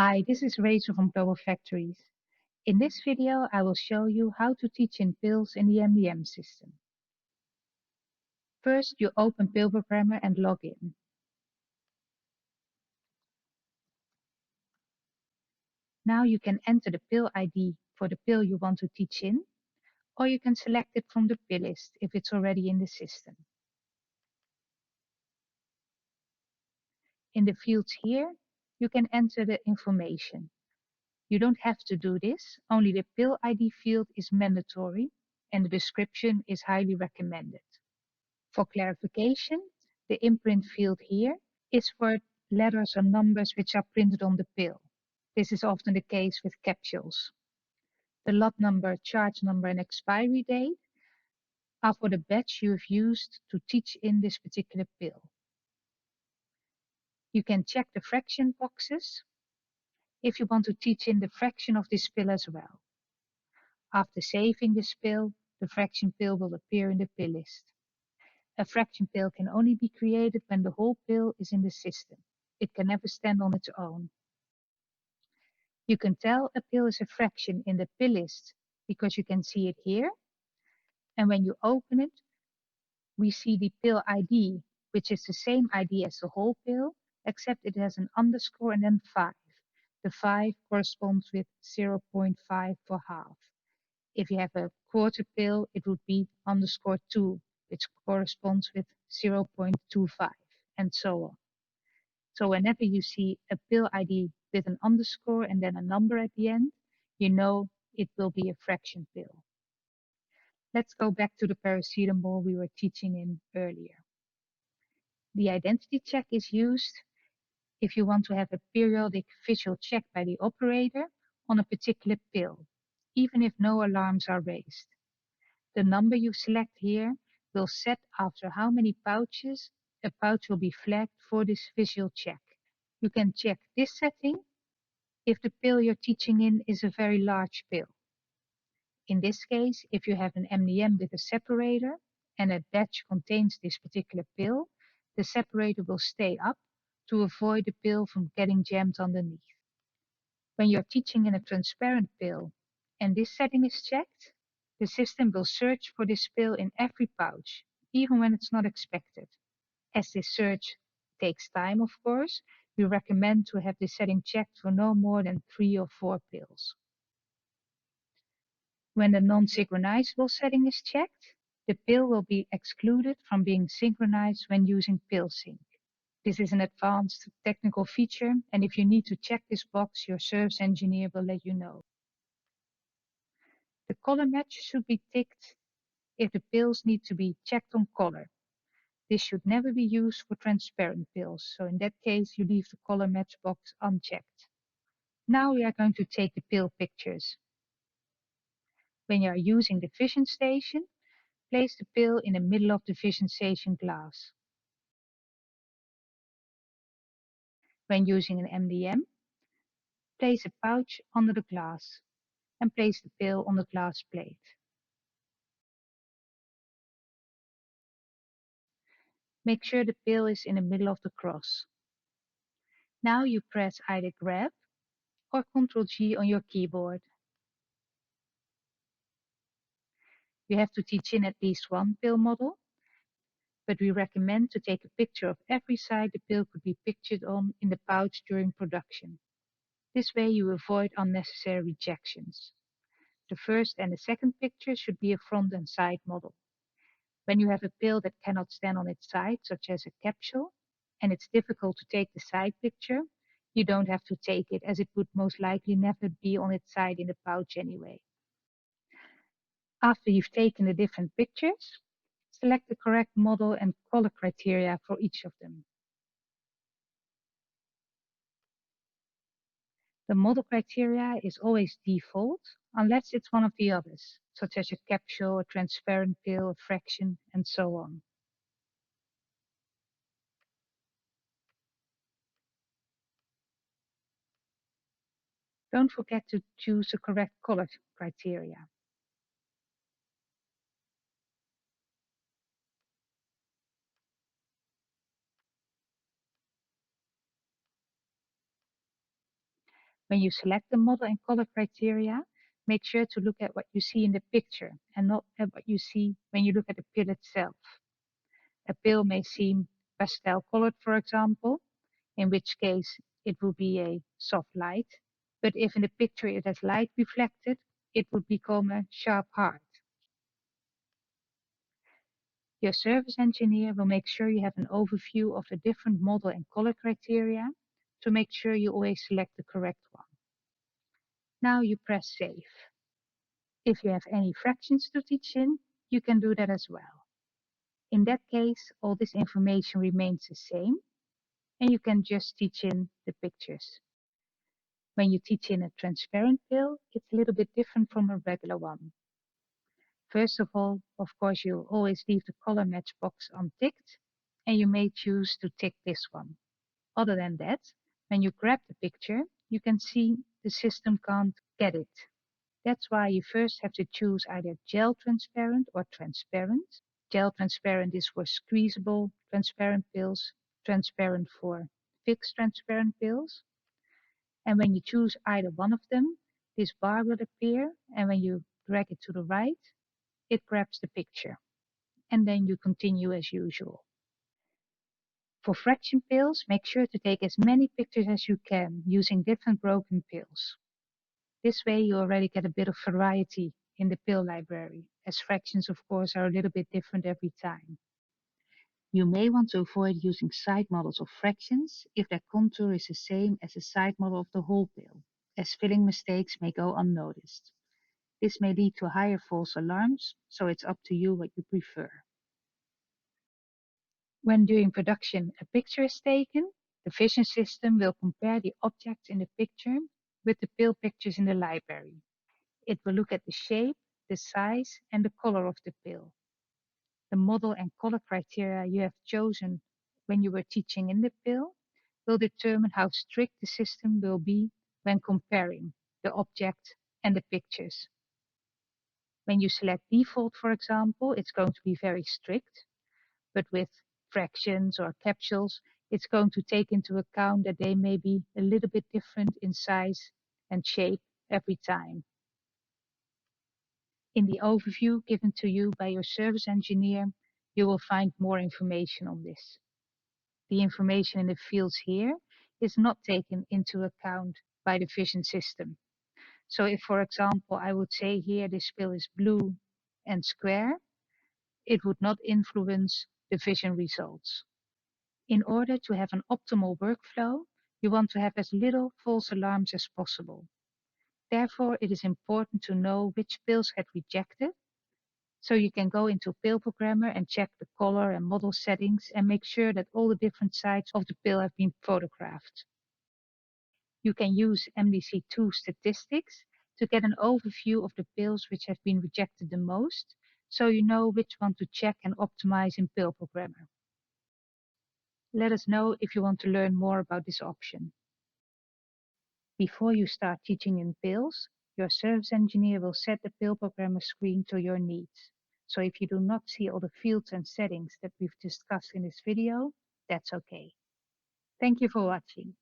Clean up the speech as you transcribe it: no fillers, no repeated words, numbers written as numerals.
Hi, this is Rachel from Global Factories. In this video, I will show you how to teach in pills in the MDM system. First, you open Pill Programmer and log in. Now you can enter the pill ID for the pill you want to teach in, or you can select it from the pill list if it's already in the system. In the fields here, you can enter the information. You don't have to do this, only the pill ID field is mandatory and the description is highly recommended. For clarification, the imprint field here is for letters or numbers which are printed on the pill. This is often the case with capsules. The lot number, charge number, and expiry date are for the batch you've used to teach in this particular pill. You can check the fraction boxes if you want to teach in the fraction of this pill as well. After saving this pill, the fraction pill will appear in the pill list. A fraction pill can only be created when the whole pill is in the system. It can never stand on its own. You can tell a pill is a fraction in the pill list because you can see it here. And when you open it, we see the pill ID, which is the same ID as the whole pill, except it has an underscore and then 5. The 5 corresponds with 0.5 for half. If you have a quarter pill, it would be underscore 2, which corresponds with 0.25, and so on. So whenever you see a pill ID with an underscore and then a number at the end, you know it will be a fraction pill. Let's go back to the paracetamol we were teaching in earlier. The identity check is used if you want to have a periodic visual check by the operator on a particular pill, even if no alarms are raised. The number you select here will set after how many pouches a pouch will be flagged for this visual check. You can check this setting if the pill you're teaching in is a very large pill. In this case, if you have an MDM with a separator and a batch contains this particular pill, the separator will stay up to avoid the pill from getting jammed underneath. When you're teaching in a transparent pill and this setting is checked, the system will search for this pill in every pouch, even when it's not expected. As this search takes time, of course, we recommend to have this setting checked for no more than 3 or 4 pills. When the non-synchronizable setting is checked, the pill will be excluded from being synchronized when using pill sync. This is an advanced technical feature, and if you need to check this box, your service engineer will let you know. The color match should be ticked if the pills need to be checked on color. This should never be used for transparent pills, so in that case you leave the color match box unchecked. Now we are going to take the pill pictures. When you are using the vision station, place the pill in the middle of the vision station glass. When using an MDM, place a pouch under the glass and place the pill on the glass plate. Make sure the pill is in the middle of the cross. Now you press either grab or Ctrl-G on your keyboard. You have to teach in at least one pill model, but we recommend to take a picture of every side the pill could be pictured on in the pouch during production. This way you avoid unnecessary rejections. The first and the second picture should be a front and side model. When you have a pill that cannot stand on its side, such as a capsule, and it's difficult to take the side picture, you don't have to take it, as it would most likely never be on its side in the pouch anyway. After you've taken the different pictures, select the correct model and color criteria for each of them. The model criteria is always default, unless it's one of the others, such as a capsule, a transparent pill, a fraction, and so on. Don't forget to choose the correct color criteria. When you select the model and color criteria, make sure to look at what you see in the picture and not at what you see when you look at the pill itself. A pill may seem pastel colored, for example, in which case it will be a soft light, but if in the picture it has light reflected, it would become a sharp heart. Your service engineer will make sure you have an overview of the different model and color criteria to make sure you always select the correct one. Now you press save. If you have any fractions to teach in, you can do that as well. In that case, all this information remains the same, and you can just teach in the pictures. When you teach in a transparent pill, it's a little bit different from a regular one. First of all, of course, you'll always leave the color match box unticked, and you may choose to tick this one. Other than that, when you grab the picture, you can see the system can't get it. That's why you first have to choose either gel transparent or transparent. Gel transparent is for squeezable transparent pills, transparent for fixed transparent pills. And when you choose either one of them, this bar will appear, and when you drag it to the right, it grabs the picture. And then you continue as usual. For fraction pills, make sure to take as many pictures as you can using different broken pills. This way you already get a bit of variety in the pill library, as fractions of course are a little bit different every time. You may want to avoid using side models of fractions if their contour is the same as the side model of the whole pill, as filling mistakes may go unnoticed. This may lead to higher false alarms, so it's up to you what you prefer. When during production a picture is taken, the vision system will compare the objects in the picture with the pill pictures in the library. It will look at the shape, the size, and the color of the pill. The model and color criteria you have chosen when you were teaching in the pill will determine how strict the system will be when comparing the object and the pictures. When you select default, for example, it's going to be very strict, but with fractions or capsules, it's going to take into account that they may be a little bit different in size and shape every time. In the overview given to you by your service engineer, you will find more information on this. The information in the fields here is not taken into account by the vision system. So if, for example, I would say here this pill is blue and square, it would not influence the vision results. In order to have an optimal workflow, you want to have as little false alarms as possible. Therefore, it is important to know which pills get rejected, so you can go into Pill Programmer and check the color and model settings and make sure that all the different sides of the pill have been photographed. You can use MDC2 statistics to get an overview of the pills which have been rejected the most, so you know which one to check and optimize in Pill Programmer. Let us know if you want to learn more about this option. Before you start teaching in pills, your service engineer will set the Pill Programmer screen to your needs. So if you do not see all the fields and settings that we've discussed in this video, that's okay. Thank you for watching.